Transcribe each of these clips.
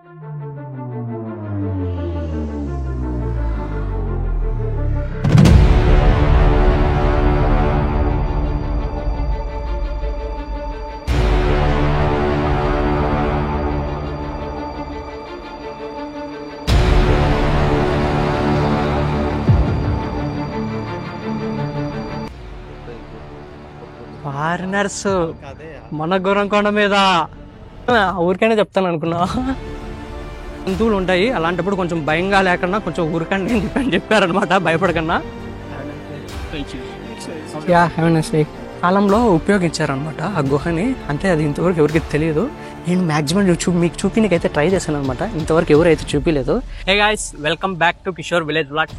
Foreigners మన గోరంకొండ మీద ఊరికైనా చెప్తాను అనుకున్నా. జంతువులు ఉంటాయి, అలాంటప్పుడు కొంచెం భయంగా లేకుండా కొంచెం ఊరికండి అని చెప్పారనమాట, భయపడకన్నా. కాలంలో ఉపయోగించారనమాట ఆ గుహని, అంటే అది ఇంతవరకు ఎవరికి తెలియదు. నేను మ్యాక్సిమం మీకు చూపినకైతే ట్రై చేశాను అనమాట, ఇంతవరకు ఎవరైతే చూపించలేదు. Hey guys, welcome back to Kishore village vlog.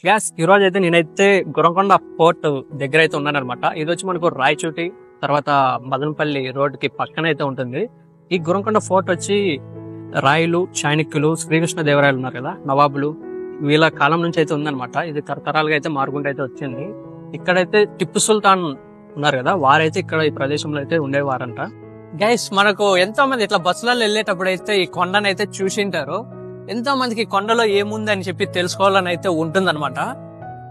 Gas ఈరోజు అయితే నేనైతే గోరంకొండ ఫోర్ట్ దగ్గర అయితే ఉన్నాను అనమాట. ఇది వచ్చి మనకు రాయచోటి తర్వాత మదనపల్లి రోడ్డుకి పక్కన అయితే ఉంటుంది. ఈ గోరంకొండ ఫోర్ట్ వచ్చి రాయలు, చాణక్యులు, శ్రీకృష్ణ దేవరాయలు ఉన్నారు కదా, నవాబులు, వీళ్ళ కాలం నుంచి అయితే ఉందన్నమాట. ఇది తరతరాలుగా అయితే మారుకుంటూ అయితే వచ్చింది. ఇక్కడైతే టిప్పు సుల్తాన్ ఉన్నారు కదా, వారైతే ఇక్కడ ఈ ప్రదేశంలో అయితే ఉండేవారంట. గైస్ మనకు ఎంతో మంది ఇట్లా బస్సులలో వెళ్ళేటప్పుడు అయితే ఈ కొండనైతే చూసింటారు. ఎంతో మందికి కొండలో ఏముంది అని చెప్పి తెలుసుకోవాలని అయితే ఉంటుందన్నమాట,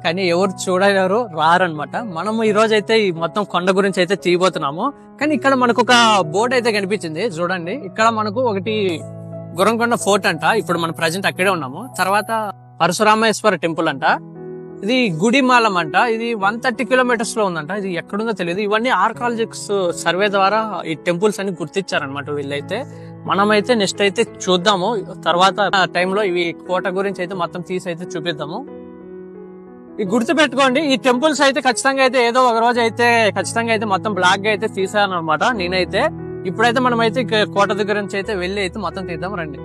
కానీ ఎవరు చూడలేరు, రారనమాట. మనము ఈ రోజు అయితే ఈ మొత్తం కొండ గురించి అయితే తీయబోతున్నాము. కానీ ఇక్కడ మనకు ఒక బోర్డు అయితే కనిపించింది చూడండి. ఇక్కడ మనకు ఒకటి గోరంకొండ ఫోర్ట్ అంట, ఇప్పుడు మనం ప్రజెంట్ అక్కడే ఉన్నాము. తర్వాత పరశురామేశ్వర టెంపుల్ అంట, ఇది గుడిమాలం అంట. ఇది 130 కిలోమీటర్స్ లో ఉందంట. ఇది ఎక్కడుందో తెలియదు. ఇవన్నీ ఆర్కాలజిక్స్ సర్వే ద్వారా ఈ టెంపుల్స్ అన్ని గుర్తించారనమాట వీళ్ళైతే. మనమైతే నెక్స్ట్ అయితే చూద్దాము, తర్వాత టైంలో ఇవి కోట గురించి అయితే మొత్తం తీసి అయితే చూపిద్దాము. ఈ గుర్తు పెట్టుకోండి, ఈ టెంపుల్స్ అయితే ఖచ్చితంగా అయితే ఏదో ఒక రోజు అయితే ఖచ్చితంగా అయితే మొత్తం బ్లాక్ గా అయితే తీసాను అనమాట నేనైతే. ఇప్పుడైతే మనం అయితే కోట దగ్గర నుంచి అయితే వెళ్ళి అయితే మొత్తం తీద్దాం రండి.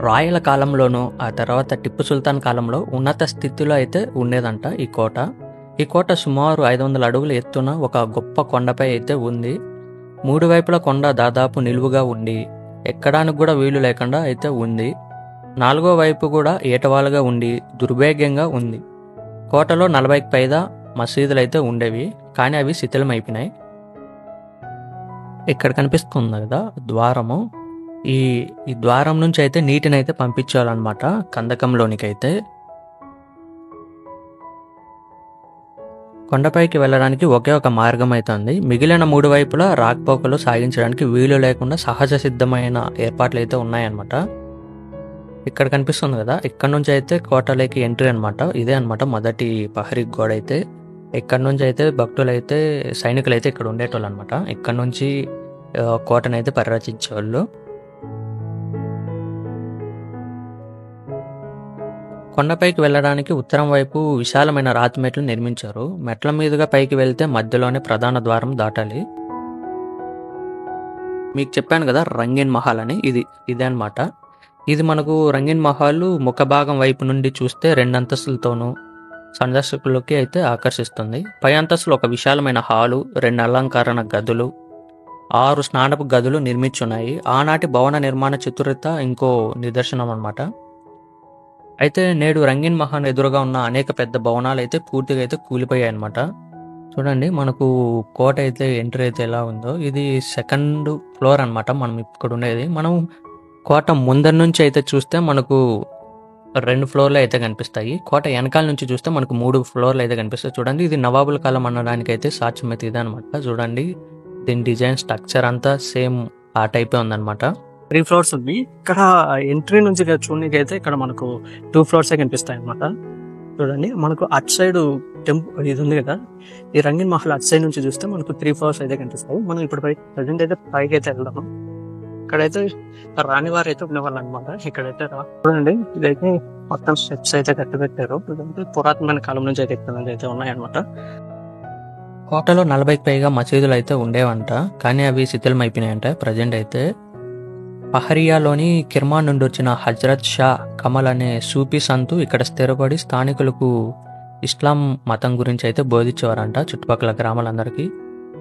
రాయల కాలంలోనూ ఆ తర్వాత టిప్పు సుల్తాన్ కాలంలో ఉన్నత స్థితిలో అయితే ఉండేదంట ఈ కోట. ఈ కోట సుమారు 500 అడుగుల ఎత్తున ఒక గొప్ప కొండపై అయితే ఉంది. 3 వైపుల కొండ దాదాపు నిలువుగా ఉండి ఎక్కడానికి కూడా వీలు లేకుండా అయితే ఉంది. 4వ వైపు కూడా ఏటవాలుగా ఉండి దుర్భేగ్యంగా ఉంది. కోటలో 40కి పైగా మసీదులు అయితే ఉండేవి, కానీ అవి శిథిలమైపోయినాయి. ఇక్కడ కనిపిస్తుంది కదా ద్వారము, ఈ ద్వారం నుంచి అయితే నీటిని అయితే పంపించాలన్నమాట కందకంలోనికైతే. కొండపైకి వెళ్ళడానికి ఒకే ఒక మార్గం అయితే ఉంది. మిగిలిన 3 వైపులా రాకపోకలు సాగించడానికి వీలు లేకుండా సహజ సిద్ధమైన ఏర్పాట్లు అయితే ఉన్నాయన్నమాట. ఇక్కడ కనిపిస్తుంది కదా, ఇక్కడ నుంచి అయితే కోటలోకి ఎంట్రీ అనమాట. ఇదే అనమాట మొదటి ప్రహరీ గోడ అయితే. ఇక్కడ నుంచి అయితే భక్తులైతే సైనికులు అయితే ఇక్కడ ఉండేటోళ్ళు అనమాట. ఇక్కడ నుంచి కోటనైతే పరిరక్షించేవాళ్ళు. కొండపైకి వెళ్ళడానికి ఉత్తరం వైపు విశాలమైన రాతి మెట్లు నిర్మించారు. మెట్ల మీదుగా పైకి వెళ్తే మధ్యలోనే ప్రధాన ద్వారం దాటాలి. మీకు చెప్పాను కదా రంగీన్ మహల్ అని, ఇదే అనమాట. ఇది మనకు రంగీన్ మహల్ ముఖ భాగం వైపు నుండి చూస్తే 2 అంతస్తులతోనూ సందర్శకులకి అయితే ఆకర్షిస్తుంది. పై అంతస్తులు ఒక విశాలమైన హాలు, 2 అలంకరణ గదులు, 6 స్నానపు గదులు నిర్మించున్నాయి. ఆనాటి భవన నిర్మాణ చతురత ఇంకో నిదర్శనం అనమాట. అయితే నేడు రంగీన్ మహల్ ఎదురుగా ఉన్న అనేక పెద్ద భవనాలు అయితే పూర్తిగా అయితే కూలిపోయాయి అనమాట. చూడండి మనకు కోట అయితే ఎంట్రీ అయితే ఎలా ఉందో. ఇది 2nd ఫ్లోర్ అనమాట మనం ఇక్కడ ఉండేది. మనం కోట ముందర నుంచి అయితే చూస్తే మనకు 2 ఫ్లోర్లు అయితే కనిపిస్తాయి. కోట వెనకాల నుంచి చూస్తే మనకు 3 ఫ్లోర్లు అయితే కనిపిస్తాయి. చూడండి ఇది నవాబుల కాలం అనడానికి అయితే సాక్ష్యం అయితే ఇదే అనమాట. చూడండి దీని డిజైన్ స్ట్రక్చర్ అంతా సేమ్ ఆ టైపే ఉందన్నమాట. 3 ఫ్లోర్స్ ఉంది. ఇక్కడ ఎంట్రీ నుంచి చూడడానికి అయితే ఇక్కడ మనకు 2 ఫ్లోర్సే కనిపిస్తాయి అనమాట. చూడండి మనకు అట్ సైడ్ టెంపుల్ ఇది ఉంది కదా, ఈ రంగీన్ మహల్ అట్ సైడ్ నుంచి చూస్తే మనకు 3 ఫ్లోర్స్ అయితే కనిపిస్తాయి. మనం ఇప్పుడు ప్రజెంట్ అయితే పైకి అయితే వెళ్దాము. ఇక్కడైతే రానివారు అయితే ఉండేవాళ్ళు అనమాట. ఇక్కడైతే చూడండి ఇదైతే మొత్తం స్టెప్స్ అయితే కట్టి పెట్టారు. పురాతనమైన కాలం నుంచి అయితే ఇక్కడ అయితే ఉన్నాయన్నమాట. కోటలో 40కి పైగా మసీదులు అయితే ఉండేవంట, కానీ అవి శిథిలమైపోయినాయంట ప్రజెంట్ అయితే. పహరియాలోని కిర్మాన్ నుండి వచ్చిన హజరత్ షా కమల్ అనే సూఫీ సంతు ఇక్కడ స్థిరపడి స్థానికులకు ఇస్లాం మతం గురించి అయితే బోధించేవారంట చుట్టుపక్కల గ్రామాలందరికీ.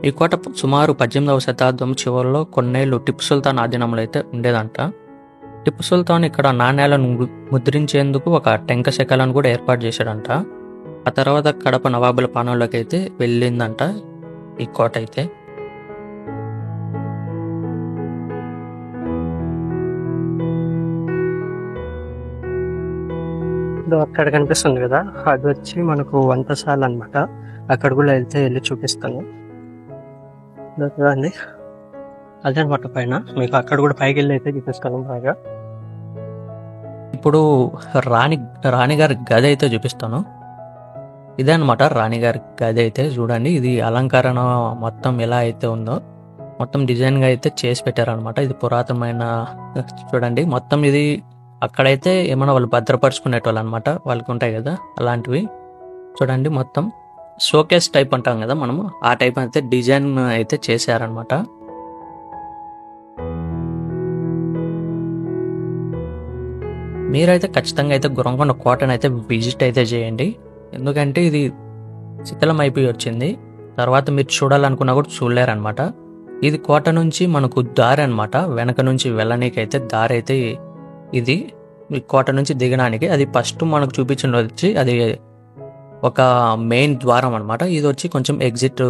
ఈ కోట సుమారు 18వ శతాబ్దం చివరిలో కొన్నేళ్లు టిప్పు సుల్తాన్ ఆధీనంలో అయితే ఉండేదంట. టిప్పు సుల్తాన్ ఇక్కడ నాణ్యాలను ముద్రించేందుకు ఒక టెంక శకలను కూడా ఏర్పాటు చేశాడంట. ఆ తర్వాత కడప నవాబుల పాలనలోకి అయితే వెళ్ళిందంట ఈ కోట అయితే. అక్కడ కనిపిస్తుంది కదా, అది వచ్చి మనకు వంటశాల అనమాట. అక్కడ కూడా వెళ్ళి చూపిస్తాను. చూడండి, అదే అనమాట పైన. మీకు అక్కడ కూడా పైకి వెళ్ళి అయితే చూపిస్తాను బాగా. ఇప్పుడు రాణిగారి గది అయితే చూపిస్తాను. ఇదే అనమాట రాణిగారి గది అయితే. చూడండి, ఇది అలంకరణ మొత్తం ఎలా అయితే ఉందో మొత్తం డిజైన్గా అయితే చేసి పెట్టారనమాట. ఇది పురాతనమైన, చూడండి మొత్తం ఇది అక్కడైతే ఏమన్నా వాళ్ళు భద్రపరుచుకునేటోళ్ళు అనమాట, వాళ్ళకి ఉంటాయి కదా అలాంటివి. చూడండి మొత్తం షోకేస్ టైప్ అంటాం కదా మనము, ఆ టైప్ అయితే డిజైన్ అయితే చేశారనమాట. మీరైతే ఖచ్చితంగా అయితే గుర్రంకొండ కోటను అయితే విజిట్ అయితే చేయండి. ఎందుకంటే ఇది శిథిలం అయిపోయి వచ్చింది, తర్వాత మీరు చూడాలనుకున్నా కూడా చూడలేరనమాట. ఇది కోట నుంచి మనకు దారి అనమాట, వెనక నుంచి వెళ్ళనీకైతే దారి అయితే ఇది. కోట నుంచి దిగడానికి అది ఫస్ట్ మనకు చూపించిన వచ్చి అది ఒక మెయిన్ ద్వారం అనమాట. ఇది వచ్చి కొంచెం ఎగ్జిట్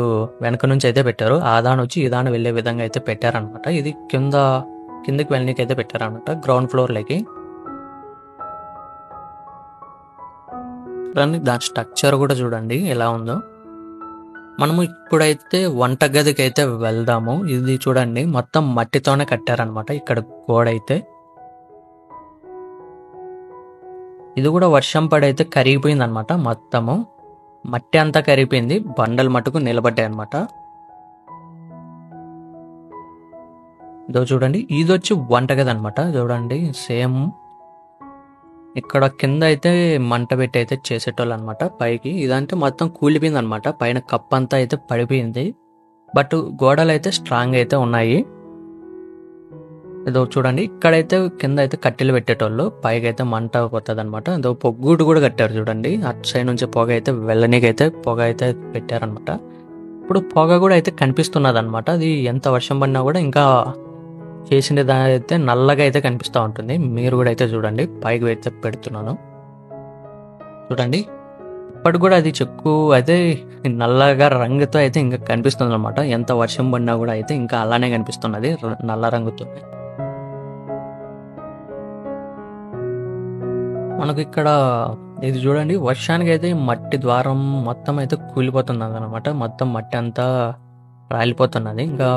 వెనక నుంచి అయితే పెట్టారు. ఆ దాని వచ్చి ఈ దాని వెళ్ళే విధంగా అయితే పెట్టారనమాట. ఇది కిందకి వెళ్ళనీకి అయితే పెట్టారనమాట, గ్రౌండ్ ఫ్లోర్లోకి. దాని స్ట్రక్చర్ కూడా చూడండి ఎలా ఉందో. మనము ఇప్పుడైతే వంటగదికి అయితే వెళ్దాము. ఇది చూడండి మొత్తం మట్టితోనే కట్టారనమాట ఇక్కడ గోడ అయితే. ఇది కూడా వర్షం పడైతే కరిగిపోయింది అనమాట. మొత్తము మట్టి అంతా కరిగిపోయింది, బండలు మట్టుకు నిలబడ్డాయి అనమాట. ఇదో చూడండి, ఇది వచ్చి వంటగది అనమాట. చూడండి సేమ్ ఇక్కడ కింద అయితే మంట పెట్టి అయితే చేసేటోళ్ళు అనమాట పైకి. ఇదంటే మొత్తం కూలిపోయింది అనమాట, పైన కప్ అంతా అయితే పడిపోయింది. బట్ గోడలు అయితే స్ట్రాంగ్ అయితే ఉన్నాయి. ఏదో చూడండి, ఇక్కడైతే కింద అయితే కట్టెలు పెట్టేటోళ్ళు, పైకి అయితే మంట పోతుంది అనమాట. ఏదో పొగ్గుడు కూడా కట్టారు చూడండి. అటు సైడ్ నుంచి పొగ అయితే వెళ్ళనీకైతే పొగ అయితే పెట్టారనమాట. ఇప్పుడు పొగ కూడా అయితే కనిపిస్తున్నది అనమాట. అది ఎంత వర్షం పడినా కూడా ఇంకా చేసిన దాని అయితే నల్లగా అయితే కనిపిస్తూ ఉంటుంది. మీరు కూడా అయితే చూడండి, పైకి అయితే పెడుతున్నాను చూడండి. ఇప్పటికి కూడా అది చెక్కు అయితే నల్లగా రంగుతో అయితే ఇంకా కనిపిస్తుంది అనమాట. ఎంత వర్షం పడినా కూడా అయితే ఇంకా అలానే కనిపిస్తున్నది నల్ల రంగుతో. మనకు ఇక్కడ ఇది చూడండి, వర్షానికి అయితే మట్టి ద్వారం మొత్తం అయితే కూలిపోతున్నది అనమాట. మొత్తం మట్టి అంతా రాలిపోతున్నది. ఇంకా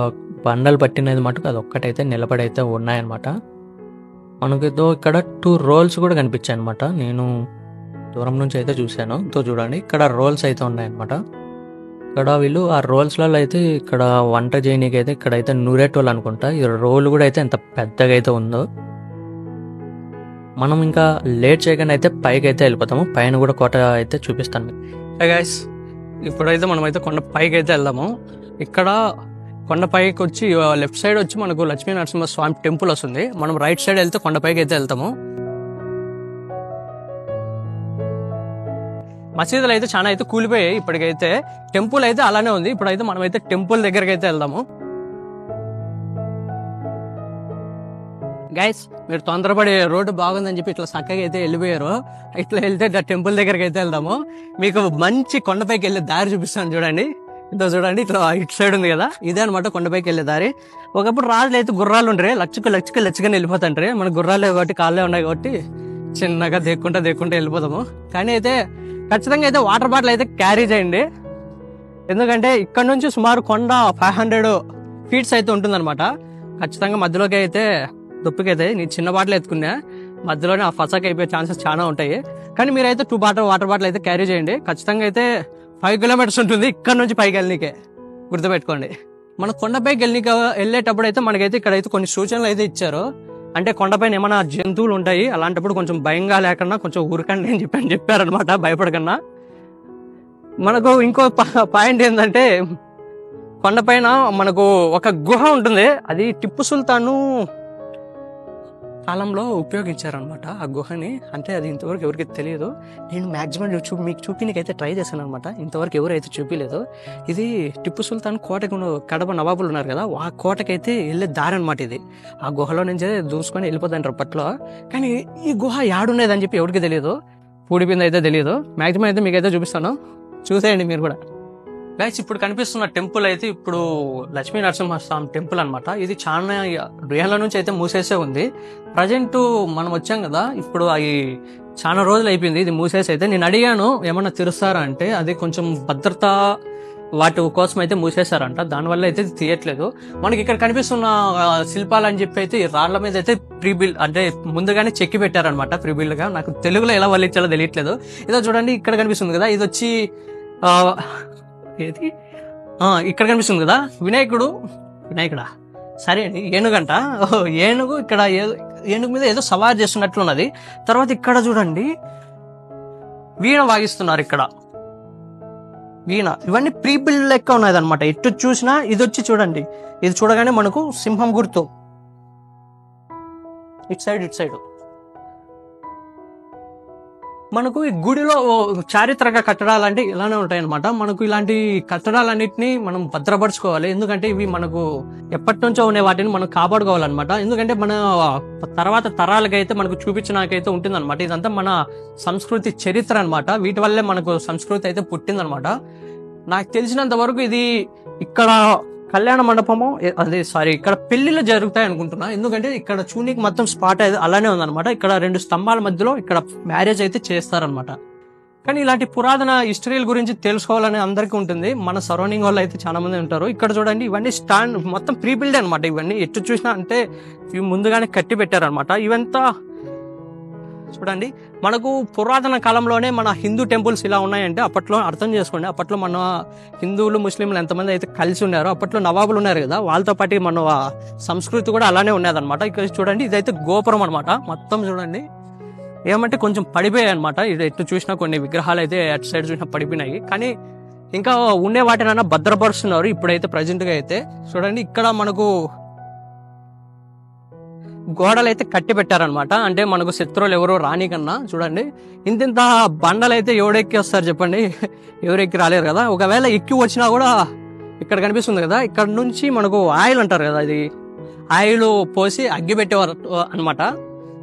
బండలు పట్టినది మటుకు అది ఒక్కటైతే నిలబడైతే ఉన్నాయన్నమాట. మనకు ఇక్కడ 2 రోల్స్ కూడా కనిపించాయి అనమాట. నేను దూరం నుంచి అయితే చూశాను. చూడండి, ఇక్కడ రోల్స్ అయితే ఉన్నాయన్నమాట. ఇక్కడ వీళ్ళు ఆ రోల్స్లలో అయితే ఇక్కడ వంట చేయనీకి అయితే ఇక్కడైతే నూరేటోళ్ళు అనుకుంటా. ఈ రోల్ కూడా అయితే ఎంత పెద్దగా అయితే ఉందో. మనం ఇంకా లేట్ చేయగానే అయితే పైకి అయితే వెళ్ళిపోతాము. పైన కూడా కోట అయితే చూపిస్తాను. గైస్, ఇప్పుడైతే మనం అయితే కొండ పైకి అయితే వెళ్దాము. ఇక్కడ కొండపైకి వచ్చి లెఫ్ట్ సైడ్ వచ్చి మనకు లక్ష్మీ నరసింహ స్వామి టెంపుల్ వస్తుంది. మనం రైట్ సైడ్ వెళ్తే కొండపైకి అయితే వెళ్తాము. మసీదులు అయితే చాలా అయితే కూలిపోయాయి ఇప్పటికైతే. టెంపుల్ అయితే అలానే ఉంది. ఇప్పుడైతే మనం అయితే టెంపుల్ దగ్గరికి అయితే వెళ్దాము. గైస్, మీరు తొందరపడి రోడ్డు బాగుందని చెప్పి ఇట్లా చక్కగా అయితే వెళ్ళిపోయారు. ఇట్లా వెళ్తే టెంపుల్ దగ్గరికి అయితే వెళ్దాము. మీకు మంచి కొండపైకి వెళ్ళే దారి చూపిస్తాను చూడండి. ఇంతో చూడండి, ఇట్లా ఇటు సైడ్ ఉంది కదా, ఇదే అనమాట కొండపైకి వెళ్ళే దారి. ఒకప్పుడు రాజులు అయితే గుర్రాలు ఉండ్రే, లచ్చుకొని వెళ్ళిపోతాండ్రే. మన గుర్రాలు కాబట్టి కాళ్ళే ఉన్నాయి కాబట్టి చిన్నగా దేక్కుంటా వెళ్ళిపోతాము. కానీ అయితే ఖచ్చితంగా అయితే వాటర్ బాటిల్ అయితే క్యారీ చేయండి. ఎందుకంటే ఇక్కడ నుంచి సుమారు కొండ 500 feet అయితే ఉంటుందన్నమాట. ఖచ్చితంగా మధ్యలోకి అయితే దుప్పికైతే నీ చిన్న బాటిల్ ఎత్తుకున్నా మధ్యలోనే ఆ ఫసక్ అయిపోయే ఛాన్సెస్ చాలా ఉంటాయి. కానీ మీరైతే 2 వాటర్ బాటిల్ అయితే క్యారీ చేయండి. ఖచ్చితంగా అయితే 5 kilometers ఉంటుంది ఇక్కడ నుంచి పైకి వెళ్ళనీకే, గుర్తుపెట్టుకోండి. మన కొండపైకి వెళ్ళేటప్పుడు అయితే మనకైతే ఇక్కడైతే కొన్ని సూచనలు అయితే ఇచ్చారు. అంటే కొండపైన ఏమైనా జంతువులు ఉంటాయి, అలాంటప్పుడు కొంచెం భయంగా లేకుండా కొంచెం ఊరకండి అని చెప్పారనమాట, భయపడకన్నా. మనకు ఇంకో పాయింట్ ఏంటంటే, కొండపైన మనకు ఒక గుహ ఉంటుంది. అది టిప్పు సుల్తాను కాలంలో ఉపయోగించారనమాట ఆ గుహని. అంటే అది ఇంతవరకు ఎవరికి తెలియదు. నేను మ్యాక్సిమం మీకు చూపినకైతే ట్రై చేశాను అనమాట. ఇంతవరకు ఎవరైతే చూపించలేదు. ఇది టిప్పు సుల్తాన్ కోటకు కడప నవాబులు ఉన్నారు కదా, ఆ కోటకైతే వెళ్ళే దారి అనమాట ఇది. ఆ గుహలో నుంచే దూసుకొని వెళ్ళిపోతాంటారు అప్పట్లో. కానీ ఈ గుహ యాడున్నదని చెప్పి ఎవరికి తెలియదు. పూడిపోయింది అయితే తెలియదు. మ్యాక్సిమం అయితే మీకైతే చూపిస్తాను, చూసేయండి మీరు కూడా. గైస్ ఇప్పుడు కనిపిస్తున్న టెంపుల్ అయితే ఇప్పుడు లక్ష్మీ నరసింహస్వామి టెంపుల్ అనమాట. ఇది చాలా ఏళ్ళ నుంచి అయితే మూసేసే ఉంది. ప్రజెంట్ మనం వచ్చాం కదా, ఇప్పుడు అవి చాలా రోజులు అయిపోయింది ఇది మూసేసి. అయితే నేను అడిగాను ఏమన్నా తెరుస్తారా అంటే అది కొంచెం భద్రత వాటి కోసం అయితే మూసేశారంట. దానివల్ల అయితే తీయట్లేదు. మనకి ఇక్కడ కనిపిస్తున్న శిల్పాలు అని చెప్పి అయితే ఈ రాళ్ల మీద అయితే ప్రీబిల్డ్ అంటే ముందుగానే చెక్కి పెట్టారనమాట ప్రీబిల్డ్ గా. నాకు తెలుగులో ఎలా వల్లించాలో తెలియట్లేదు. ఇదో చూడండి ఇక్కడ కనిపిస్తుంది కదా, ఇది వచ్చి ఏది ఇక్కడ కనిపిస్తుంది కదా, వినాయకుడా సరే అండి, ఏనుగంట. ఏనుగు ఇక్కడ ఏనుగు మీద ఏదో సవారు చేస్తున్నట్లున్నది. తర్వాత ఇక్కడ చూడండి వీణ వాగిస్తున్నారు ఇక్కడ, వీణ. ఇవన్నీ ప్రీ బిల్డ్ లెక్క ఉన్నది అనమాట. ఎటు చూసినా ఇది వచ్చి చూడండి, ఇది చూడగానే మనకు సింహం గుర్తు. ఇటు సైడ్ మనకు ఈ గుడిలో చారిత్రక కట్టడాలు అంటే ఇలానే ఉంటాయన్నమాట. మనకు ఇలాంటి కట్టడాలన్నింటినీ మనం భద్రపరచుకోవాలి. ఎందుకంటే ఇవి మనకు ఎప్పటి నుంచో ఉండే వాటిని మనం కాపాడుకోవాలన్నమాట. ఎందుకంటే మన తర్వాత తరాలకైతే మనకు చూపించడానికైతే ఉంటుందన్నమాట. ఇదంతా మన సంస్కృతి చరిత్ర అనమాట. వీటి వల్లే మనకు సంస్కృతి అయితే పుట్టిందనమాట. నాకు తెలిసినంత వరకు ఇది ఇక్కడ కళ్యాణ మండపము ఇక్కడ పెళ్లిళ్ళు జరుగుతాయి అనుకుంటున్నా. ఎందుకంటే ఇక్కడ చూనికి మొత్తం స్పాట్ అయితే అలానే ఉందన్నమాట. ఇక్కడ 2 స్తంభాల మధ్యలో ఇక్కడ మ్యారేజ్ అయితే చేస్తారనమాట. కానీ ఇలాంటి పురాతన హిస్టరీల గురించి తెలుసుకోవాలని అందరికీ ఉంటుంది. మన సరౌండింగ్ వాళ్ళు అయితే చాలా మంది ఉంటారు. ఇక్కడ చూడండి ఇవన్నీ స్టాండ్ మొత్తం ప్రీ బిల్డ్ అనమాట. ఇవన్నీ ఎటు చూసినా అంటే ఇవి ముందుగానే కట్టి పెట్టారనమాట. ఇవంతా చూడండి మనకు పురాతన కాలంలోనే మన హిందూ టెంపుల్స్ ఇలా ఉన్నాయంటే అప్పట్లో అర్థం చేసుకోండి. అప్పట్లో మన హిందువులు ముస్లింలు ఎంతమంది అయితే కలిసి ఉన్నారో, అప్పట్లో నవాబులు ఉన్నారు కదా, వాళ్ళతో పాటు మన సంస్కృతి కూడా అలానే ఉన్నదన్నమాట. ఇక్కడ చూడండి ఇదైతే గోపురం అనమాట. మొత్తం చూడండి ఏమంటే కొంచెం పడిపోయాయి అనమాట. ఇది ఎటు చూసినా కొన్ని విగ్రహాలు అయితే అటు సైడ్ చూసినా పడిపోయినాయి. కానీ ఇంకా ఉండే వాటినైనా భద్రపరుస్తున్నారు ఇప్పుడైతే ప్రజెంట్ గా అయితే. చూడండి ఇక్కడ మనకు గోడలు అయితే కట్టి పెట్టారనమాట. అంటే మనకు శత్రువులు ఎవరో రాని కన్నా. చూడండి ఇంత బండలు అయితే ఎవడెక్కి వస్తారు చెప్పండి, ఎవరెక్కి రాలేరు కదా. ఒకవేళ ఎక్కి వచ్చినా కూడా ఇక్కడ కనిపిస్తుంది కదా, ఇక్కడ నుంచి మనకు ఆయిల్ అంటారు కదా, అది ఆయిల్ పోసి అగ్గి పెట్టేవారు అనమాట.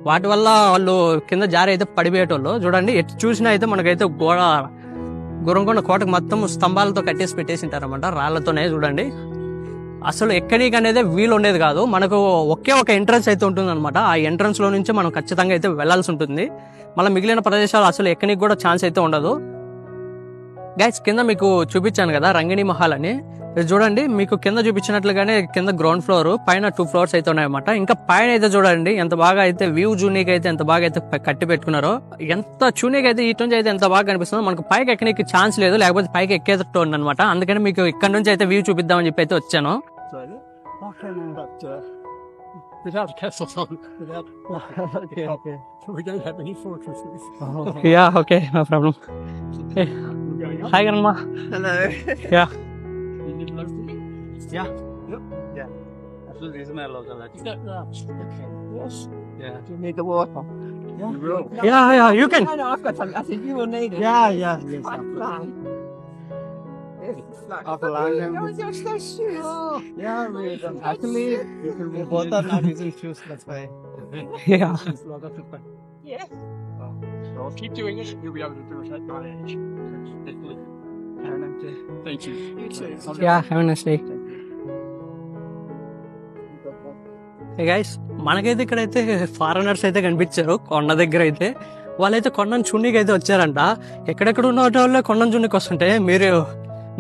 వాటి వల్ల వాళ్ళు కింద జారి అయితే పడిపోయేటోళ్ళు. చూడండి ఎటు చూసినా అయితే మనకైతే గోరంకొండ కోటకు మొత్తం స్తంభాలతో కట్టేసి పెట్టేసి ఉంటారనమాట, రాళ్లతోనే. చూడండి అసలు ఎక్కడికి అనేది వీలు ఉండేది కాదు. మనకు ఒకే ఒక ఎంట్రన్స్ అయితే ఉంటుంది అనమాట. ఆ ఎంట్రన్స్ లో నుంచి మనం ఖచ్చితంగా అయితే వెళ్లాల్సి ఉంటుంది. మళ్ళీ మిగిలిన ప్రదేశాలు అసలు ఎక్కడికి కూడా ఛాన్స్ అయితే ఉండదు. గైస్ కింద మీకు చూపించాను కదా రంగిణి మహల్ అని, చూడండి మీకు కింద చూపించినట్లుగానే కింద గ్రౌండ్ ఫ్లోర్, పైన 2 ఫ్లోర్స్ అయితే ఉన్నాయన్నమాట. ఇంకా పైన అయితే చూడండి ఎంత బాగా అయితే వ్యూ జూనీకి అయితే ఎంత బాగా అయితే కట్టి పెట్టుకున్నారో. ఎంత చూనీకి అయితే ఇటు నుంచి అయితే ఎంత బాగా కనిపిస్తుందో. మనకు పైకి ఎక్కడానికి ఛాన్స్ లేదు, లేకపోతే పైకి ఎక్కేటట్టు అనమాట. అందుకని మీకు ఇక్కడ నుంచి అయితే వ్యూ చూపిద్దామని చెప్పి అయితే వచ్చాను. Without castles on. Okay. We don't have any fortresses. Yeah, okay, no problem. Hey. Hi, Grandma. Hello. Yeah. You live locally? Yeah. Yep. Yeah. Absolutely, isn't that local? Yes. Yeah. You need the water. You will. Yeah, you can. No, I've got some. I think you will need it. Yeah. Yes. How is your snowshoes? Yeah, actually, we both are not using shoes, that's why. Yeah. It's a lot of fun. Yeah. So keep doing it, you'll be able to do it at my age. Thank you. You too. Yeah, have a nice day. Hey guys, మనకైతే ఇక్కడైతే foreigners అయితే కనిపించారు కొండ దగ్గర అయితే. వాళ్ళైతే కొండను చున్నీకి అయితే వచ్చారంట. ఎక్కడెక్కడ ఉన్న వాళ్ళే కొండను చున్నీకి వస్తుంటే మీరు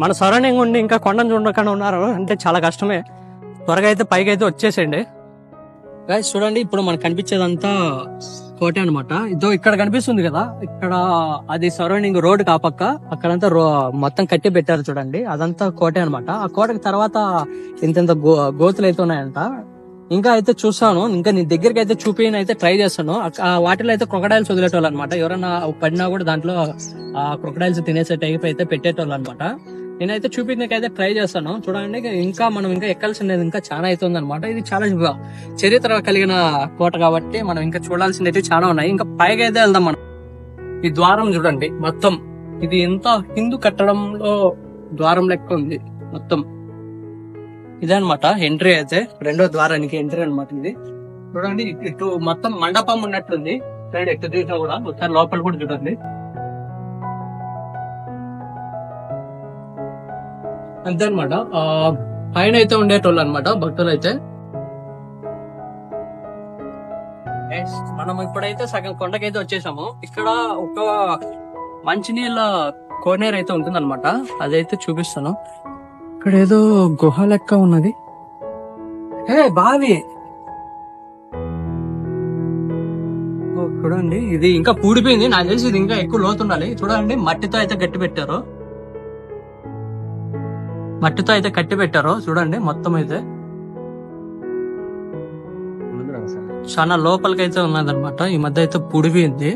మన సరౌండింగ్ ఉండి ఇంకా కొండను చూడకుండా ఉన్నారు అంటే చాలా కష్టమే. త్వరగా అయితే పైకి అయితే వచ్చేసేయండి. గైస్ చూడండి ఇప్పుడు మనకు కనిపించేదంతా కోట అనమాట. ఇదో ఇక్కడ కనిపిస్తుంది కదా, ఇక్కడ అది సరౌండింగ్ రోడ్ కాపక్క అక్కడంతా మొత్తం కట్టి పెట్టారు చూడండి, అదంతా కోట అనమాట. ఆ కోటకి తర్వాత ఇంత గోతులు అయితే ఉన్నాయంట. ఇంకా అయితే చూస్తాను, ఇంకా నీ దగ్గరికి అయితే చూపిన అయితే ట్రై చేస్తాను. వాటిలో అయితే క్రొకడైల్స్ వదిలేటోళ్ళు అనమాట. ఎవరైనా పడినా కూడా దాంట్లో ఆ క్రొకడైల్స్ తినేసే టైప్ అయితే పెట్టేటోళ్ళు అనమాట. నేనైతే చూపించకైతే ట్రై చేస్తాను. చూడండి ఇంకా మనం ఇంకా ఎక్కాల్సింది ఇంకా చాలా అయితే ఉందన్నమాట. ఇది చాలా చరిత్ర కలిగిన కోట కాబట్టి మనం ఇంకా చూడాల్సింది అయితే చాలా ఉన్నాయి. ఇంకా పైగా అయితే వెళ్దాం మనం. ఈ ద్వారం చూడండి మొత్తం, ఇది ఎంత హిందూ కట్టడంలో ద్వారం లెక్క ఉంది మొత్తం. ఇదే అనమాట ఎంట్రీ అయితే, రెండో ద్వారానికి ఎంట్రీ అనమాట ఇది. చూడండి ఇటు మొత్తం మండపం ఉన్నట్లుంది. సైడ్ ఎటు చూసినా కూడా ఒకసారి లోపల కూడా చూడండి. అంతే అనమాట. పైన అయితే ఉండేటోళ్ళు అనమాట భక్తులు అయితే. మనం ఇప్పుడైతే సగం కొండకైతే వచ్చేసాము. ఇక్కడ ఒక మంచినీళ్ళ కోనేరు అయితే ఉంటుంది అనమాట, అదైతే చూపిస్తాను. ఇక్కడ ఏదో గుహ లెక్క ఉన్నది. బావి చూడండి, ఇది ఇంకా పూడిపోయింది. నాకు తెలిసి ఇది ఇంకా ఎక్కువ లోతుండాలి. చూడండి మట్టితో అయితే గట్టి పెట్టారు, మట్టితో అయితే కట్టి పెట్టారు. చూడండి మొత్తం అయితే చాలా లోపలికైతే ఉన్నదన్నమాట. ఈ మధ్య అయితే పూడిపోయింది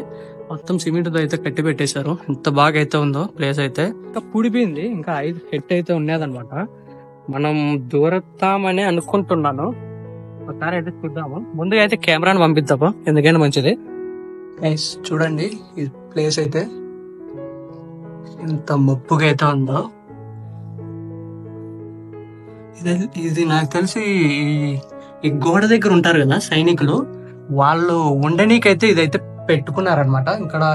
మొత్తం, సిమెంట్ తో అయితే కట్టి పెట్టేశారు. ఎంత బాగా అయితే ఉందో ప్లేస్ అయితే. ఇంకా పూడిపోయింది, ఇంకా 5 హెట్ అయితే ఉన్నదన్నమాట. మనం దూరతామని అనుకుంటున్నాను. ఒకసారి అయితే చూద్దాము. ముందుగా అయితే కెమెరాను పంపిద్దాము, ఎందుకైనా మంచిది. చూడండి ఈ ప్లేస్ అయితే ఎంత మబ్బుగా అయితే ఉందో. ఇది నాకు తెలిసి ఈ గోడ దగ్గర ఉంటారు కదా సైనికులు, వాళ్ళు ఉండనీకైతే ఇదైతే పెట్టుకున్నారనమాట.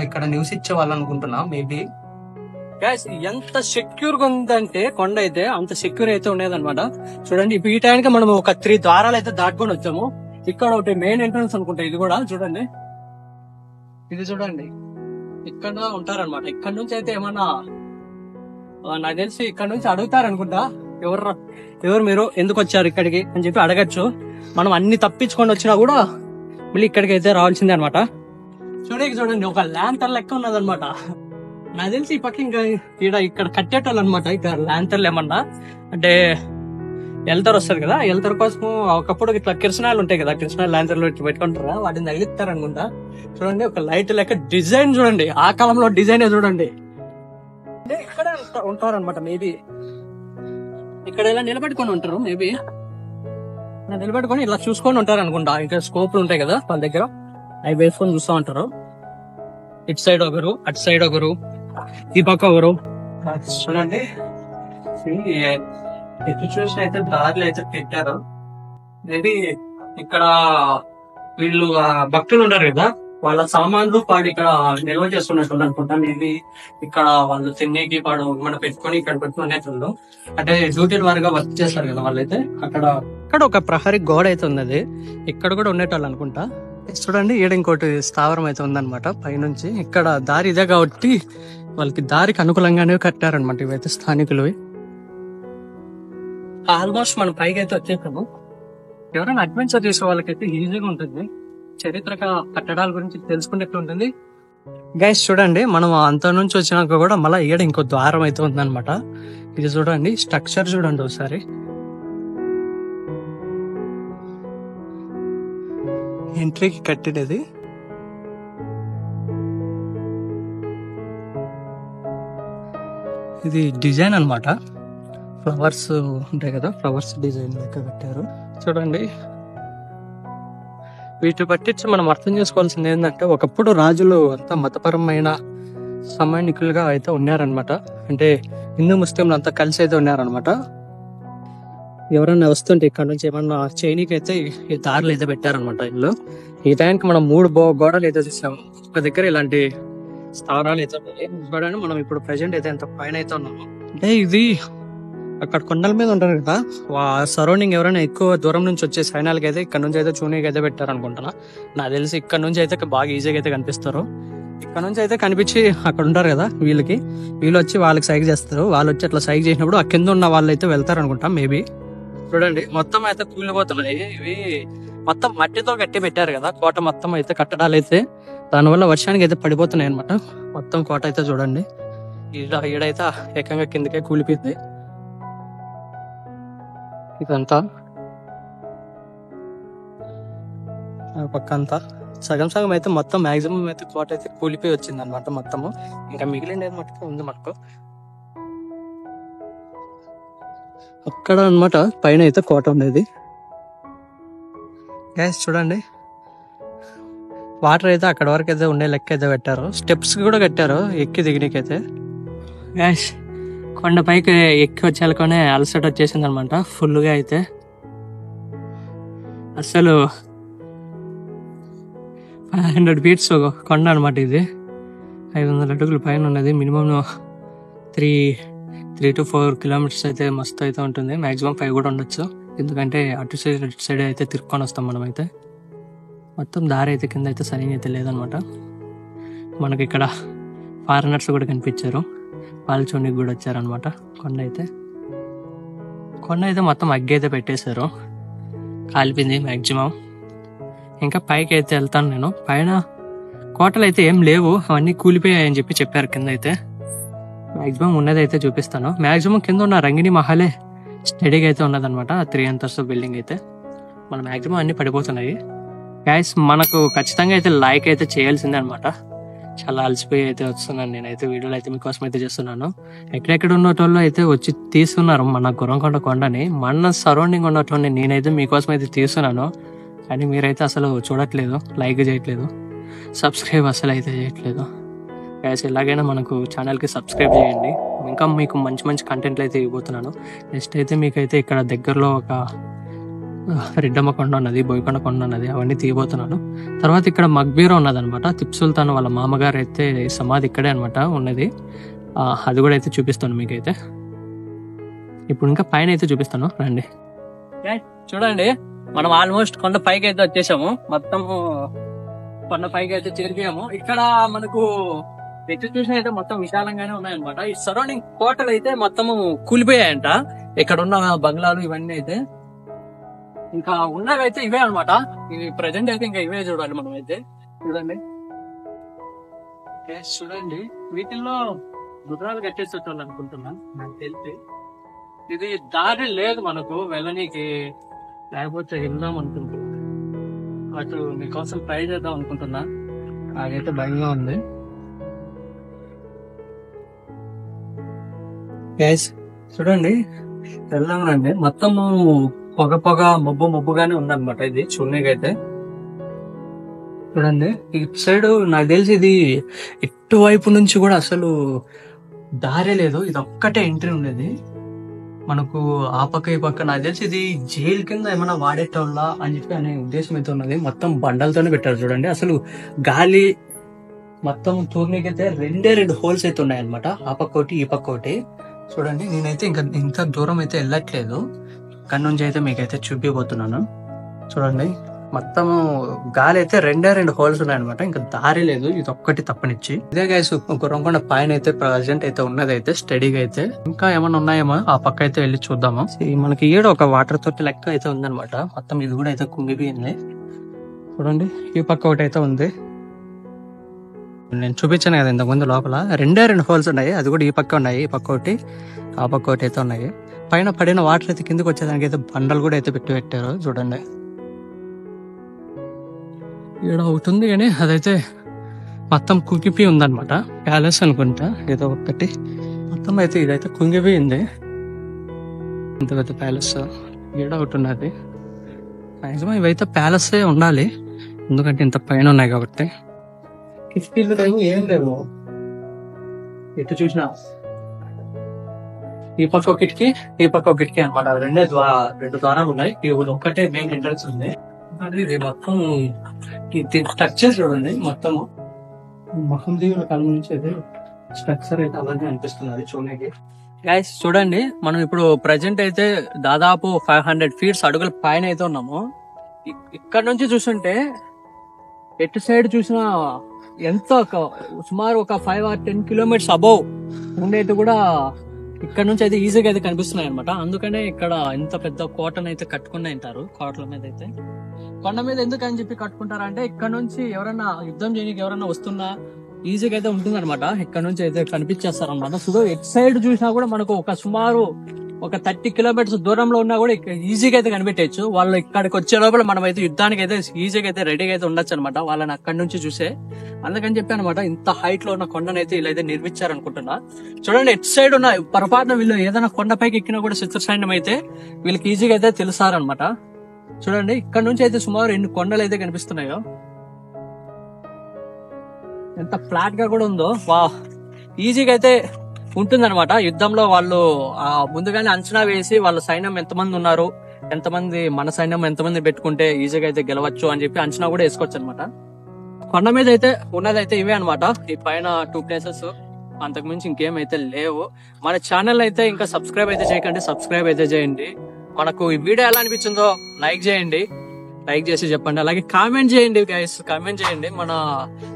ఇక్కడ నివసించే వాళ్ళు అనుకుంటున్నా మేబీ. ఎంత సెక్యూర్ గా ఉందంటే కొండ అయితే అంత సెక్యూర్ అయితే ఉండేదన్నమాట. చూడండి ఈ టైంకి మనం ఒక 3 ద్వారాలు అయితే దాటుకొని వచ్చాము. ఇక్కడ ఒకటి మెయిన్ ఎంట్రన్స్ అనుకుంటా, ఇది కూడా చూడండి. ఇది చూడండి ఇక్కడ ఉంటారనమాట. ఇక్కడ నుంచి అయితే ఏమన్నా నాకు తెలిసి ఇక్కడ నుంచి అడుగుతారనుకుంటా, ఎవరు మీరు, ఎందుకు వచ్చారు ఇక్కడికి అని చెప్పి అడగచ్చు. మనం అన్ని తప్పించుకొని వచ్చినా కూడా మళ్ళీ ఇక్కడికి అయితే రావాల్సిందే అనమాట. చూడండి ఒక ల్యాంతర్ లెక్క ఉన్నదన్నమాట. నాకు తెలిసి ఈ పక్క ఇంకా ఇక్కడ కట్టేటోళ్ళు అనమాట. ఇక్కడ ల్యాంతర్లు ఏమన్నా అంటే ఎల్తర్ వస్తారు కదా, ఎల్తర్ కోసం ఒకప్పుడు ఇట్లా కిరసనాలు ఉంటాయి కదా, కిరసనాలు ల్యాంతర్లు ఇట్లా పెట్టుకుంటారా, వాటిని తగిలిస్తారు అనుకుంటా. చూడండి ఒక లైట్ లెక్క డిజైన్ చూడండి, ఆ కాలంలో డిజైన్ చూడండి. ఇక్కడే ఉంటారనమాట మేబీ. ఇక్కడ ఇలా నిలబెట్టుకొని ఉంటారు మేబీ, నిలబెట్టుకొని ఇలా చూసుకొని ఉంటారు అనుకుంటా. ఇంకా స్కోప్లు ఉంటాయి కదా వాళ్ళ దగ్గర, అవి వేసుకొని చూస్తూ ఉంటారు. ఇటు సైడ్ ఒకరు, అటు సైడ్ ఒకరు, ఈ పక్క ఒకరు. చూడండి ఎటు చూసిన అయితే దారిలో అయితే పెట్టారు. మేబీ ఇక్కడ వీళ్ళు భక్తులు ఉంటారు కదా, వాళ్ళ సామాన్లు పాడు ఇక్కడ నిల్వ చేసుకున్నట్టు అనుకుంటా. మేబీ ఇక్కడ వాళ్ళు తినేకి పాడు మనం పెట్టుకొని ఇక్కడ పెట్టుకునేట్లు, అంటే డ్యూటీ వారిగా వర్క్ చేస్తారు కదా వాళ్ళైతే. అక్కడ ఒక ప్రహరీ గోడ అయితే ఉన్నది, ఇక్కడ కూడా ఉండేటోళ్ళు అనుకుంటా. చూడండి ఈడ ఇంకోటి స్థావరం అయితే ఉందన్నమాట పైనుంచి. ఇక్కడ దారి ఇదే కాబట్టి వాళ్ళకి దారికి అనుకూలంగానే కట్టారనమాట ఇవైతే స్థానికులు. ఆల్మోస్ట్ మనం పైకి అయితే వచ్చేసాము. ఎవరైనా అడ్వెంచర్ చేసే వాళ్ళకైతే ఈజీగా ఉంటుంది, చరిత్రక కట్టడాల గురించి తెలుసుకున్నట్లు ఉంటుంది. గైస్ చూడండి మనం అంత నుంచి వచ్చినాక కూడా మళ్ళీ ఈడ ఇంకో ద్వారం అయితే ఉందన్నమాట. ఇది చూడండి స్ట్రక్చర్ చూడండి ఒకసారి. ఎంట్రీకి కట్టినది. ఇది డిజైన్ అన్నమాట, ఫ్లవర్స్ ఉంటాయి కదా, ఫ్లవర్స్ డిజైన్ లెక్క కట్టారు. చూడండి వీటి పట్టించి మనం అర్థం చేసుకోవాల్సింది ఏంటంటే, ఒకప్పుడు రాజులు అంతా మతపరమైన సమైనికులుగా అయితే ఉన్నారనమాట. అంటే హిందూ ముస్లింలు అంతా కలిసి అయితే ఉన్నారనమాట. ఎవరన్నా వస్తుంటే ఇక్కడ నుంచి ఏమన్నా చైనీకి అయితే ఈ దారులు అయితే పెట్టారనమాట ఇల్లు. ఈ టైంకి మనం 3 గోడలు అయితే చూసాము. ఒక దగ్గర ఇలాంటి స్థావరాలు అయితే చూడండి. మనం ఇప్పుడు ప్రెసెంట్ అయితే ఎంత పైన అయితే ఉన్నాము అంటే, ఇది అక్కడ కొండల మీద ఉంటారు కదా, సరౌండింగ్ ఎవరైనా ఎక్కువ దూరం నుంచి వచ్చే సైన్యాలకి అయితే ఇక్కడ నుంచి అయితే చూనీకి అయితే పెట్టారు అనుకుంటున్నా. నాకు తెలిసి ఇక్కడ నుంచి అయితే బాగా ఈజీగా అయితే కనిపిస్తారు. ఇక్కడ నుంచి అయితే కనిపించి అక్కడ ఉంటారు కదా వీళ్ళు వచ్చి వాళ్ళకి సైగ చేస్తారు. వాళ్ళు వచ్చి అట్లా సైగ చేసినప్పుడు ఆ కింద ఉన్న వాళ్ళు అయితే వెళ్తారు అనుకుంటా మేబీ. చూడండి మొత్తం అయితే కూలిపోతున్నాయి. ఇవి మొత్తం మట్టితో కట్టి పెట్టారు కదా కోట, మొత్తం అయితే కట్టడాలు అయితే, దానివల్ల వర్షానికి అయితే పడిపోతున్నాయి అనమాట. మొత్తం కోట అయితే చూడండి ఈడైతే ఏకంగా కిందకే కూలిపోయింది. ఇదంతా పక్క అంతా సగం అయితే మొత్తం మాక్సిమం అయితే కోట అయితే కూలిపోయి వచ్చింది అనమాట మొత్తము. ఇంకా మిగిలిండేది మటుకు ఉంది మనకు. అక్కడ అన్నమాట పైన అయితే కోట ఉండేది. గైస్ చూడండి, వాటర్ అయితే అక్కడ వరకు అయితే ఉండే లెక్క అయితే పెట్టారు. స్టెప్స్ కూడా కట్టారు ఎక్కి దిగనీకైతే. గైస్ కొండ పైకి ఎక్కి వచ్చేలకొనే అలసట వచ్చేసింది అనమాట ఫుల్గా అయితే. అసలు 500 feet కొండ అనమాట ఇది. 500 అడుగుల పైన ఉన్నది. మినిమం 3 to 4 kilometers అయితే మస్తు అయితే ఉంటుంది. మాక్సిమం 5 కూడా ఉండొచ్చు, ఎందుకంటే అటు సైడ్ అయితే తిరుక్కొని వస్తాం మనం అయితే. మొత్తం దారి అయితే కింద అయితే సరిగా అయితే లేదనమాట. మనకి ఇక్కడ ఫారినర్స్ కూడా కనిపించారు, వాళ్ళు చూడడానికి కూడా వచ్చారనమాట. కొండ అయితే మొత్తం అగ్గి అయితే పెట్టేశారు, కాలిపోయింది మ్యాక్సిమం. ఇంకా పైకి అయితే వెళ్తాను నేను. పైన కోటలు అయితే ఏం లేవు, అవన్నీ కూలిపోయాయని చెప్పారు. కింద అయితే మ్యాక్సిమం ఉన్నది అయితే చూపిస్తాను. మ్యాక్సిమం కింద ఉన్న రంగిణి మహలే స్టడీగా అయితే ఉన్నదనమాట. 3 అంతస్తు బిల్డింగ్ అయితే మన మ్యాక్సిమం అన్ని పడిపోతున్నాయి. గైస్ మనకు ఖచ్చితంగా అయితే లైక్ అయితే చేయాల్సిందే అనమాట. చాలా అలసిపోయి అయితే వస్తున్నాను నేనైతే. వీడియోలు అయితే మీకోసం అయితే చేస్తున్నాను. ఎక్కడెక్కడ ఉన్నటోళ్ళు అయితే వచ్చి తీస్తున్నారు మన గుర్రంకొండ కొండని. మన సరౌండింగ్ ఉన్నట్లోనే నేనైతే మీకోసం అయితే తీస్తున్నాను, కానీ మీరైతే అసలు చూడట్లేదు, లైక్ చేయట్లేదు, సబ్స్క్రైబ్ అసలు అయితే చేయట్లేదు. గైస్ ఎలాగైనా మనకు ఛానల్కి సబ్స్క్రైబ్ చేయండి. ఇంకా మీకు మంచి మంచి కంటెంట్లు అయితే ఇవ్వబోతున్నాను. నెక్స్ట్ అయితే మీకైతే ఇక్కడ దగ్గరలో ఒక రెడ్డమ్మ కొండ ఉన్నది, బోయకొండ కొండ ఉన్నది, అవన్నీ తీయబోతున్నాను. తర్వాత ఇక్కడ మక్బీరా ఉన్నది అనమాట. టిప్పు సుల్తాన్ వాళ్ళ మామగారు అయితే సమాధి ఇక్కడే అనమాట ఉన్నది. అది కూడా అయితే చూపిస్తాను మీకైతే. ఇప్పుడు ఇంకా పైన అయితే చూపిస్తాను, రండి. చూడండి, మనం ఆల్మోస్ట్ కొండ పైకి అయితే వచ్చేసాము. మొత్తం కొండ పైకి అయితే చేరిపోయాము. ఇక్కడ మనకు ఎగ్జిక్యూషన్ అయితే మొత్తం విశాలంగానే ఉన్నాయన్నమాట. ఈ సరౌండింగ్ కోటలు అయితే మొత్తము కూలిపోయాయంట. ఇక్కడ ఉన్న బంగ్లాలు ఇవన్నీ అయితే ఇంకా ఉన్నవి అయితే ఇవే అనమాట. ఇవి ప్రజెంట్ అయితే ఇంకా ఇవే చూడాలి మనం అయితే. చూడండి చూడండి, వీటిల్లో గుర్రాలు కట్టేసేటోళ్ళు అనుకుంటున్నా నాకు తెలిసి. ఇది దారి లేదు మనకు వెళ్ళనీకి, లేకపోతే వెళ్దాం అనుకుంటున్నా. అటు మీకోసం ట్రై చేద్దాం అనుకుంటున్నా, నాకైతే భయంగా ఉంది. గైస్ చూడండి, వెళ్దామండి. మొత్తము పొగ మబ్బుగానే ఉందన్నమాట ఇది చూడనీకైతే. చూడండి ఇటు సైడ్ నాకు తెలిసి ఇది ఇటువైపు నుంచి కూడా అసలు దారే లేదు, ఇది ఒక్కటే ఎంట్రీ ఉండేది మనకు. ఆ పక్క ఈ పక్క నాకు తెలిసి ఇది జైలు కింద ఏమైనా వాడేటోళ్ళ అని చెప్పి అనే ఉద్దేశం అయితే ఉన్నది. మొత్తం బండలతోనే పెట్టారు చూడండి. అసలు గాలి మొత్తం తూర్నీకైతే 2 హోల్స్ అయితే ఉన్నాయి అనమాట. ఆ పక్క ఒకటి ఈ పక్క ఒకటి. చూడండి నేనైతే ఇంకా ఇంత దూరం అయితే వెళ్ళట్లేదు, ఇక్కడ నుంచి అయితే మీకైతే చూపిపోతున్నాను. చూడండి మొత్తము గాలి అయితే 2 హోల్స్ ఉన్నాయన్నమాట. ఇంకా దారి లేదు, ఇది ఒక్కటి తప్పనిచ్చి. ఇదే గైస్ గుర్రంకొండ పైన అయితే ప్రజెంట్ అయితే ఉన్నది అయితే స్టడీగా అయితే. ఇంకా ఏమైనా ఉన్నాయేమో ఆ పక్క అయితే వెళ్ళి చూద్దాము. మనకి ఈడ ఒక వాటర్ తోటి లెక్క అయితే ఉందన్నమాట. మొత్తం ఇది కూడా అయితే కుంగిపోయింది. చూడండి ఈ పక్క ఒకటి అయితే ఉంది, నేను చూపించాను కదా ఇంతకుముందు. లోపల 2 హోల్స్ ఉన్నాయి, అది కూడా ఈ పక్క ఉన్నాయి, ఈ పక్క ఒకటి ఆ పక్క ఒకటి అయితే ఉన్నాయి. పైన పడిన వాటర్ అయితే కిందకి వచ్చేదానికి అయితే బండలు కూడా అయితే పెట్టారు చూడండి. ఇక్కడ ఒకటి ఉంది కానీ అదైతే మొత్తం కుంగిపోయి ఉందన్నమాట. ప్యాలెస్ అనుకుంటా ఏదో ఒకటి. మొత్తం అయితే ఇదైతే కుంగిపోయింది. ఇంత పెద్ద ప్యాలెస్ ఈడ ఒకటి ఉన్నది. మాక్సిమం ఇవైతే ప్యాలెస్ ఉండాలి, ఎందుకంటే ఇంత పైన ఉన్నాయి కాబట్టి. కిటికీలు లేవు, ఏం లేవు. ఎటు చూసినా ఈ పక్క ఒక కిటికీ, ఈ పక్క ఒక కిటికీ అనమాట. 2 ద్వారాలు ఉన్నాయి. ఇది ఒక్కటే మెయిన్ ఎంట్రన్స్ ఉంది. ఇది మొత్తం స్ట్రక్చర్ చూడండి, మొత్తం మహందీవుల కాలం నుంచి అయితే స్ట్రక్చర్ అయితే అలాగే అనిపిస్తుంది చూడడానికి. గైస్ చూడండి, మనం ఇప్పుడు ప్రజెంట్ అయితే దాదాపు 500 feet అడుగుల పైన అయితే ఉన్నాము. ఇక్కడ నుంచి చూస్తుంటే ఎటు సైడ్ చూసినా ఎంత సుమారు ఒక 5 or 10 kilometers అబౌవ్ ఉండేది కూడా ఇక్కడ నుంచి అయితే ఈజీగా అయితే కనిపిస్తున్నాయి అనమాట. అందుకనే ఇక్కడ ఇంత పెద్ద కోటను అయితే కట్టుకుని ఉంటారు. కోటల మీద అయితే కొండ మీద ఎందుకు అని చెప్పి కట్టుకుంటారు అంటే, ఇక్కడ నుంచి ఎవరైనా యుద్ధం చేయడానికి ఎవరైనా వస్తున్నా ఈజీగా అయితే ఉంటుంది అనమాట. ఇక్కడ నుంచి అయితే కనిపించేస్తారు అనమాట. సో ఎట్ సైడ్ చూసినా కూడా మనకు ఒక సుమారు ఒక 30 కిలోమీటర్స్ దూరంలో ఉన్నా కూడా ఈజీగా అయితే కనిపెట్టేయచ్చు. వాళ్ళు ఇక్కడికి వచ్చే లోపల మనం అయితే యుద్ధానికి అయితే ఈజీగా అయితే రెడీగా అయితే ఉండొచ్చు అనమాట, వాళ్ళని అక్కడి నుంచి చూసే. అందుకని చెప్పి అనమాట ఇంత హైట్ లో ఉన్న కొండనైతే ఇలా అయితే నిర్మించారు అనుకుంటున్నా. చూడండి ఎట్ సైడ్ ఉన్న పొరపాటున వీళ్ళు ఏదైనా కొండపైకి ఎక్కినా కూడా శత్రు సైన్యం అయితే వీళ్ళకి ఈజీగా అయితే తెలుసారనమాట. చూడండి ఇక్కడ నుంచి అయితే సుమారు ఎన్ని కొండలు అయితే కనిపిస్తున్నాయో, ఎంత ఫ్లాట్ గా కూడా ఉందో. వా ఈజీగా అయితే ఉంటుందన్నమాట. యుద్ధంలో వాళ్ళు ముందుగానే అంచనా వేసి వాళ్ళ సైన్యం ఎంతమంది ఉన్నారు, ఎంతమంది మన సైన్యం ఎంతమంది పెట్టుకుంటే ఈజీగా అయితే గెలవచ్చు అని చెప్పి అంచనా కూడా వేసుకోవచ్చు అనమాట. కొండ మీద అయితే ఉన్నదైతే ఇవే అనమాట, ఈ పైన 2 ప్లేసెస్, అంతకు మించి ఇంకేమైతే లేవు. మన ఛానల్ అయితే ఇంకా సబ్స్క్రైబ్ అయితే చేయకండి, సబ్స్క్రైబ్ అయితే చేయండి. మనకు ఈ వీడియో ఎలా అనిపించిందో లైక్ చేయండి, లైక్ చేసి చెప్పండి. అలాగే కామెంట్ చేయండి గైస్, కామెంట్ చేయండి. మన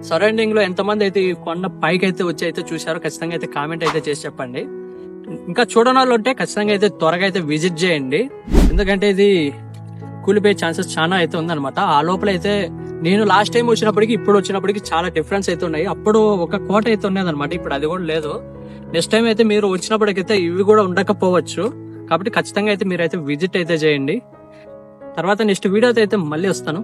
సరౌండింగ్ లో ఎంతమంది అయితే ఈ కొండ పైకి అయితే వచ్చి అయితే చూసారో ఖచ్చితంగా అయితే కామెంట్ అయితే చేసి చెప్పండి. ఇంకా చూడని వాళ్ళు ఉంటే ఖచ్చితంగా అయితే త్వరగా అయితే విజిట్ చేయండి, ఎందుకంటే ఇది కూలిపోయే ఛాన్సెస్ చాలా అయితే ఉందన్నమాట. ఆ లోపల అయితే నేను లాస్ట్ టైం వచ్చినప్పటికి ఇప్పుడు వచ్చినప్పటికి చాలా డిఫరెన్స్ అయితే ఉన్నాయి. అప్పుడు ఒక కోట అయితే ఉన్నది అనమాట, ఇప్పుడు అది కూడా లేదు. నెక్స్ట్ టైం అయితే మీరు వచ్చినప్పటికైతే ఇవి కూడా ఉండకపోవచ్చు, కాబట్టి ఖచ్చితంగా అయితే మీరైతే విజిట్ అయితే చేయండి. తర్వాత నెక్స్ట్ వీడియోతో అయితే మళ్ళీ వస్తాను.